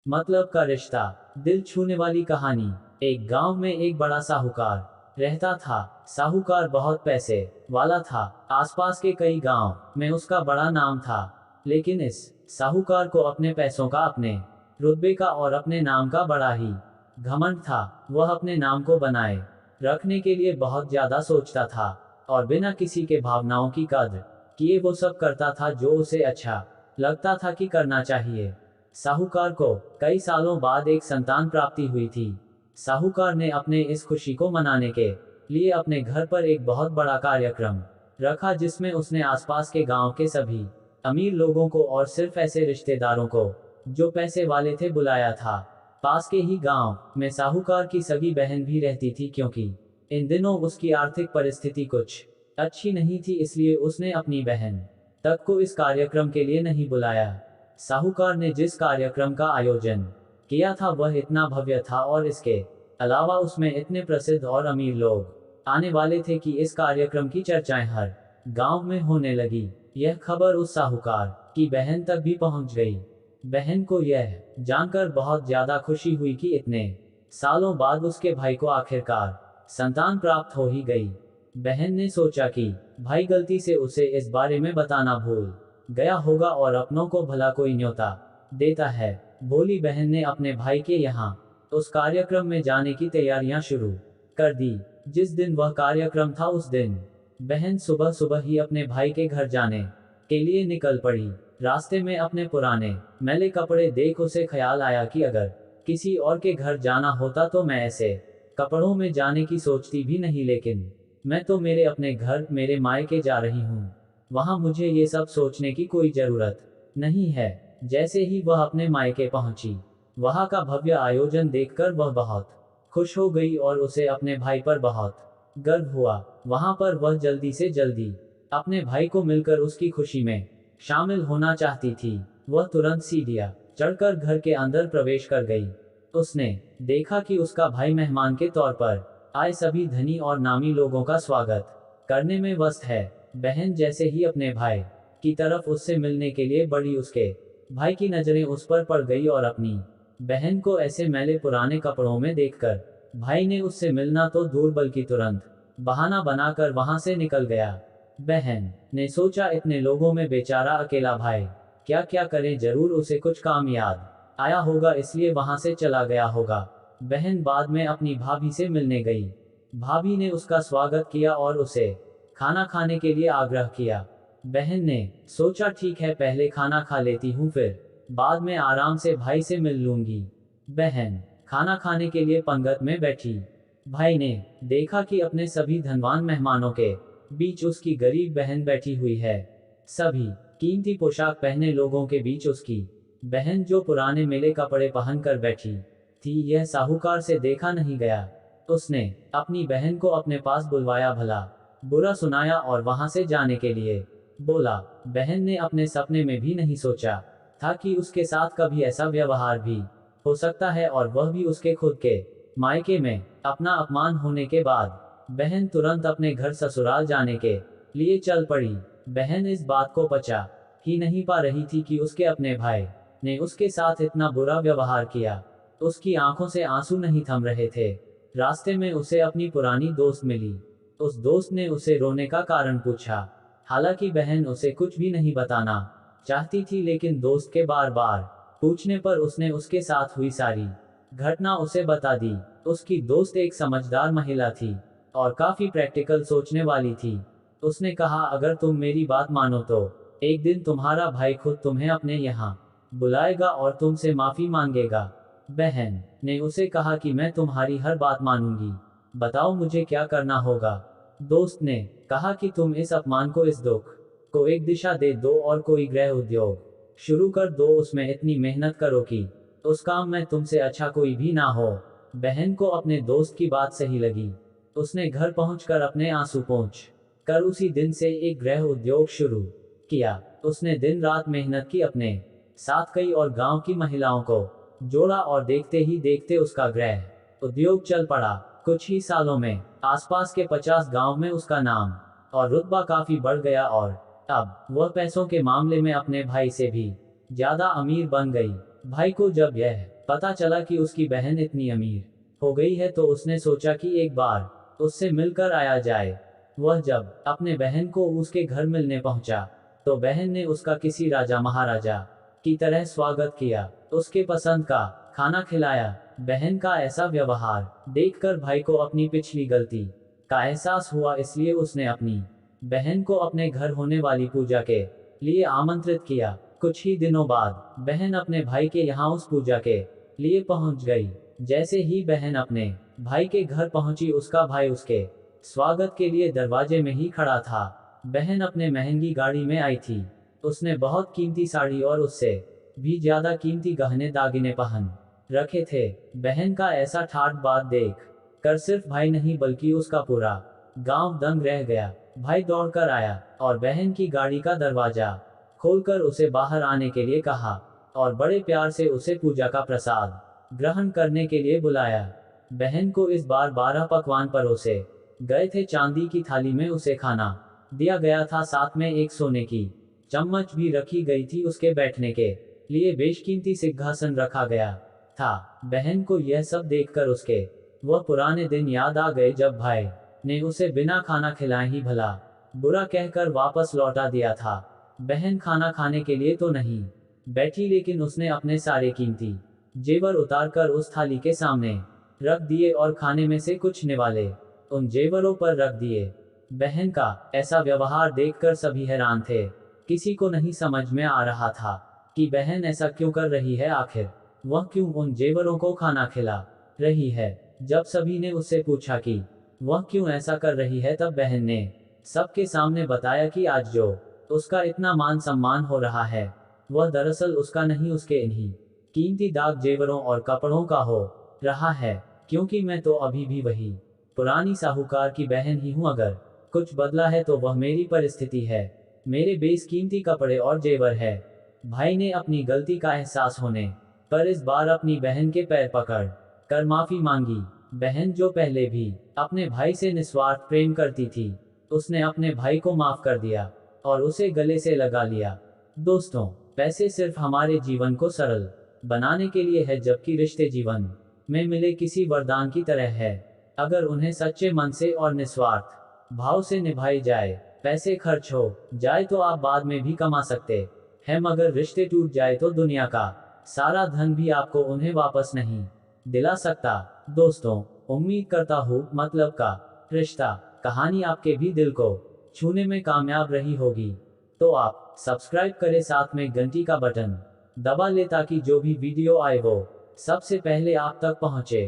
मतलब का रिश्ता। दिल छूने वाली कहानी। एक गांव में एक बड़ा साहूकार रहता था। साहूकार बहुत पैसे वाला था। आसपास के कई गांव में उसका बड़ा नाम था। लेकिन इस साहूकार को अपने पैसों का, अपने रुतबे का और अपने नाम का बड़ा ही घमंड था। वह अपने नाम को बनाए रखने के लिए बहुत ज्यादा सोचता था और बिना किसी के भावनाओं की कद्र किए वो सब करता था जो उसे अच्छा लगता था कि करना चाहिए। साहूकार को कई सालों बाद एक संतान प्राप्ति हुई थी। साहूकार ने अपने इस खुशी को मनाने के लिए अपने घर पर एक बहुत बड़ा कार्यक्रम रखा, जिसमें उसने आसपास के गांव के सभी अमीर लोगों को और सिर्फ ऐसे रिश्तेदारों को जो पैसे वाले थे बुलाया था। पास के ही गांव में साहूकार की सगी बहन भी रहती थी, क्योंकि इन दिनों उसकी आर्थिक परिस्थिति कुछ अच्छी नहीं थी, इसलिए उसने अपनी बहन तक को इस कार्यक्रम के लिए नहीं बुलाया। साहूकार ने जिस कार्यक्रम का आयोजन किया था वह इतना भव्य था और इसके अलावा उसमें इतने प्रसिद्ध और अमीर लोग आने वाले थे कि इस कार्यक्रम की चर्चाएं हर गांव में होने लगी। यह खबर उस साहूकार की बहन तक भी पहुंच गई। बहन को यह जानकर बहुत ज्यादा खुशी हुई कि इतने सालों बाद उसके भाई को आखिरकार संतान प्राप्त हो ही गई। बहन ने सोचा कि भाई गलती से उसे इस बारे में बताना भूल गया होगा और अपनों को भला कोई न्योता देता है। भोली बहन ने अपने भाई के यहाँ उस कार्यक्रम में जाने की तैयारियां शुरू कर दी। जिस दिन वह कार्यक्रम था उस दिन बहन सुबह सुबह ही अपने भाई के घर जाने के लिए निकल पड़ी। रास्ते में अपने पुराने मैले कपड़े देख उसे ख्याल आया कि अगर किसी और के घर जाना होता तो मैं ऐसे कपड़ों में जाने की सोचती भी नहीं, लेकिन मैं तो मेरे अपने घर, मेरे मायके जा रही हूँ। वहां मुझे ये सब सोचने की कोई जरूरत नहीं है। जैसे ही वह अपने मायके पहुंची, वहां का भव्य आयोजन देखकर वह बहुत खुश हो गई और उसे अपने भाई पर बहुत गर्व हुआ। वहां पर वह जल्दी से जल्दी अपने भाई को मिलकर उसकी खुशी में शामिल होना चाहती थी। वह तुरंत सीढ़ियां चढ़कर घर के अंदर प्रवेश कर गई। उसने देखा कि उसका भाई मेहमान के तौर पर आए सभी धनी और नामी लोगों का स्वागत करने में व्यस्त है। बहन जैसे ही अपने भाई की तरफ उससे मिलने के लिए बढ़ी, उसके भाई की नजरें उस पर पड़ गई और अपनी बहन को ऐसे मैले पुराने कपड़ों में देखकर भाई ने उससे मिलना तो दूर बल्कि तुरंत बहाना बनाकर वहां से निकल गया। बहन ने सोचा इतने लोगों में बेचारा अकेला भाई क्या क्या करे, जरूर उसे कुछ काम याद आया होगा इसलिए वहां से चला गया होगा। बहन बाद में अपनी भाभी से मिलने गई। भाभी ने उसका स्वागत किया और उसे खाना खाने के लिए आग्रह किया। बहन ने सोचा ठीक है, पहले खाना खा लेती हूँ, फिर बाद में आराम से भाई से मिल लूंगी। बहन खाना खाने के लिए पंगत में बैठी। भाई ने देखा कि अपने सभी धनवान मेहमानों के बीच उसकी गरीब बहन बैठी हुई है। सभी कीमती पोशाक पहने लोगों के बीच उसकी बहन जो पुराने मेले कपड़े पहनकर बैठी थी, यह साहूकार से देखा नहीं गया। उसने अपनी बहन को अपने पास बुलवाया, भला बुरा सुनाया और वहां से जाने के लिए बोला। बहन ने अपने सपने में भी नहीं सोचा था कि उसके साथ कभी ऐसा व्यवहार भी हो सकता है, और वह भी उसके खुद के मायके में। अपना अपमान होने के बाद बहन तुरंत अपने घर ससुराल जाने के लिए चल पड़ी। बहन इस बात को पचा ही नहीं पा रही थी कि उसके अपने भाई ने उसके साथ इतना बुरा व्यवहार किया। उसकी आंखों से आंसू नहीं थम रहे थे। रास्ते में उसे अपनी पुरानी दोस्त मिली। उस दोस्त ने उसे रोने का कारण पूछा। हालांकि बहन उसे कुछ भी नहीं बताना चाहती थी, लेकिन दोस्त के बार बार पूछने पर उसने उसके साथ हुई सारी घटना उसे बता दी। उसकी दोस्त एक समझदार महिला थी और काफी प्रैक्टिकल सोचने वाली थी। उसने कहा, अगर तुम मेरी बात मानो तो एक दिन तुम्हारा भाई खुद तुम्हें अपने यहाँ बुलाएगा और तुमसे माफी मांगेगा। बहन ने उसे कहा कि मैं तुम्हारी हर बात मानूंगी, बताओ मुझे क्या करना होगा। दोस्त ने कहा कि तुम इस अपमान को, इस दुख को एक दिशा दे दो और कोई गृह उद्योग शुरू कर दो, उसमें इतनी मेहनत करो कि उस काम में तुमसे अच्छा कोई भी ना हो। बहन को अपने दोस्त की बात सही लगी। उसने घर पहुंचकर अपने आंसू पोंछ कर उसी दिन से एक गृह उद्योग शुरू किया। उसने दिन रात मेहनत की, अपने साथ कई और गांव की महिलाओं को जोड़ा और देखते ही देखते उसका गृह उद्योग चल पड़ा। कुछ ही सालों में आसपास के 50 गांव में उसका नाम और रुतबा काफी बढ़ गया और अब वह पैसों के मामले में अपने भाई से भी ज्यादा अमीर बन गई। भाई को जब यह पता चला कि उसकी बहन इतनी अमीर हो गई है, तो उसने सोचा कि एक बार उससे मिलकर आया जाए। वह जब अपने बहन को उसके घर मिलने पहुंचा, तो बहन ने उसका किसी राजा महाराजा की तरह स्वागत किया, उसके पसंद का खाना खिलाया। बहन का ऐसा व्यवहार देखकर भाई को अपनी पिछली गलती का एहसास हुआ, इसलिए उसने अपनी बहन को अपने घर होने वाली पूजा के लिए आमंत्रित किया। कुछ ही दिनों बाद बहन अपने भाई के यहाँ उस पूजा के लिए पहुंच गई। जैसे ही बहन अपने भाई के घर पहुंची, उसका भाई उसके स्वागत के लिए दरवाजे में ही खड़ा था। बहन अपने महंगी गाड़ी में आई थी। उसने बहुत कीमती साड़ी और उससे भी ज्यादा कीमती गहने दागिने पहन रखे थे। बहन का ऐसा ठाठ बात देख कर सिर्फ भाई नहीं बल्कि उसका पूरा गांव दंग रह गया। भाई दौड़कर आया और बहन की गाड़ी का दरवाजा खोलकर उसे बाहर आने के लिए कहा और बड़े प्यार से उसे पूजा का प्रसाद ग्रहण करने के लिए बुलाया। बहन को इस बार 12 पकवान परोसे गए थे। चांदी की थाली में उसे खाना दिया गया था, साथ में एक सोने की चम्मच भी रखी गई थी। उसके बैठने के लिए बेशकीमती सिंहासन रखा गया था। बहन को यह सब देखकर उसके वह पुराने दिन याद आ गए, जब भाई ने उसे बिना खाना खिलाए ही भला बुरा कहकर वापस लौटा दिया था। बहन खाना खाने के लिए तो नहीं बैठी, लेकिन उसने अपने सारे कीमती जेवर उतारकर उस थाली के सामने रख दिए और खाने में से कुछ निवाले उन जेवरों पर रख दिए। बहन का ऐसा व्यवहार देखकर सभी हैरान थे। किसी को नहीं समझ में आ रहा था कि बहन ऐसा क्यों कर रही है, आखिर वह क्यों उन जेवरों को खाना खिला रही है। जब सभी ने उससे पूछा कि वह क्यों ऐसा कर रही है, तब बहन ने सबके सामने बताया कि आज जो उसका इतना मान सम्मान हो रहा है, वह दरअसल उसका नहीं, उसके इन्हीं कीमती दाग जेवरों और कपड़ों का हो रहा है। क्योंकि मैं तो अभी भी वही पुरानी साहूकार की बहन ही हूँ। अगर कुछ बदला है तो वह मेरी परिस्थिति है, मेरे बेशकीमती कपड़े और जेवर है। भाई ने अपनी गलती का एहसास होने पर इस बार अपनी बहन के पैर पकड़ कर माफी मांगी। बहन जो पहले भी अपने भाई से निस्वार्थ प्रेम करती थी, उसने अपने भाई को माफ कर दिया और उसे गले से लगा लिया। दोस्तों, पैसे सिर्फ हमारे जीवन को सरल बनाने के लिए है, जबकि रिश्ते जीवन में मिले किसी वरदान की तरह है। अगर उन्हें सच्चे मन से और निस्वार्थ भाव से निभाई जाए। पैसे खर्च हो जाए तो आप बाद में भी कमा सकते हैं, मगर रिश्ते टूट जाए तो दुनिया का सारा धन भी आपको उन्हें वापस नहीं दिला सकता। दोस्तों, उम्मीद करता हूँ मतलब का रिश्ता कहानी आपके भी दिल को छूने में कामयाब रही होगी। तो आप सब्सक्राइब करें, साथ में घंटी का बटन दबा ले ताकि जो भी वीडियो आए वो सबसे पहले आप तक पहुँचे।